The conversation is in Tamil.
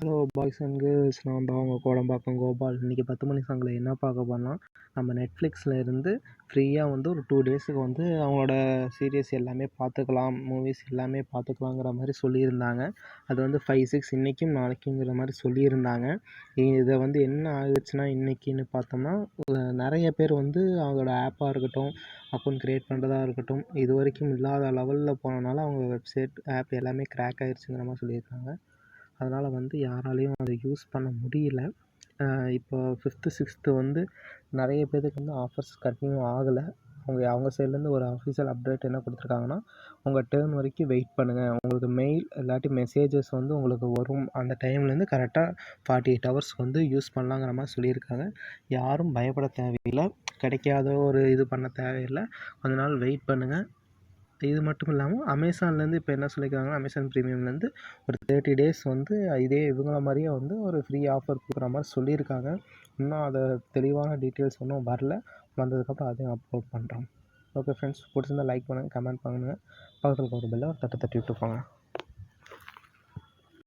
ஹலோ பாய்ஸ் அண்ட் கேர்ள்ஸ், நான் தான் உங்கள் கோடம்பாக்கம் கோபால். இன்றைக்கி 10 மணி சாங்கில் என்ன பார்க்க போறோம்னா, நம்ம நெட்ஃப்ளிக்ஸில் இருந்து ஃப்ரீயாக வந்து ஒரு 2 டேஸுக்கு வந்து அவங்களோட சீரியஸ் எல்லாமே பார்த்துக்கலாம், மூவிஸ் எல்லாமே பார்த்துக்கலாங்கிற மாதிரி சொல்லியிருந்தாங்க. அது வந்து 5, 6 இன்றைக்கும் நாளைக்குங்கிற மாதிரி சொல்லியிருந்தாங்க. இதை வந்து என்ன ஆகுச்சுன்னா, இன்றைக்கின்னு பார்த்தோம்னா நிறைய பேர் வந்து அவங்களோட ஆப்பாக இருக்கட்டும், அக்கௌண்ட் க்ரியேட் பண்ணுறதா இருக்கட்டும், இது வரைக்கும் இல்லாத லெவலில் போனனால அவங்க வெப்சைட் ஆப் எல்லாமே க்ராக் ஆகிடுச்சுங்கிற மாதிரி சொல்லியிருக்காங்க. அதனால் வந்து யாராலையும் அதை யூஸ் பண்ண முடியல. இப்போ 5th 6th வந்து நிறைய பேருக்கு வந்து ஆஃபர்ஸ் கன்டினியூ ஆகலை. அவங்க சைட்லேருந்து ஒரு அஃபிஷியல் அப்டேட் என்ன கொடுத்துருக்காங்கன்னா, உங்கள் டேர்ன் வரைக்கும் வெயிட் பண்ணுங்கள், உங்களுக்கு மெயில் இல்லாட்டி மெசேஜஸ் வந்து உங்களுக்கு வரும், அந்த டைம்லேருந்து கரெக்டாக 48 ஹவர்ஸ் வந்து யூஸ் பண்ணலாங்கிற மாதிரி சொல்லியிருக்காங்க. யாரும் பயப்பட தேவையில்லை, கிடைக்காத ஒரு இது பண்ண தேவையில்லை, கொஞ்ச நாள் வெயிட் பண்ணுங்கள். இது மட்டும் இல்லாமல் அமேசான்லேருந்து இப்போ என்ன சொல்லியிருக்காங்கன்னா, அமேசான் ப்ரீமியம்லேருந்து ஒரு 30 டேஸ் வந்து இதே இவங்கள மாதிரியே வந்து ஒரு ஃப்ரீ ஆஃபர் கொடுக்குற மாதிரி சொல்லியிருக்காங்க. இன்னும் அதை தெளிவான டீட்டெயில்ஸ் ஒன்றும் வரல. வந்ததுக்கப்புறம் அதையும் அப்லோட் பண்ணுறோம். ஓகே ஃப்ரெண்ட்ஸ், பிடிச்சிருந்தா லைக் பண்ணுங்கள், கமெண்ட் பண்ணுங்கள், பக்கத்தில் இருக்க ஒரு பெல்லை ஒரு தட்டி விட்டு போங்க.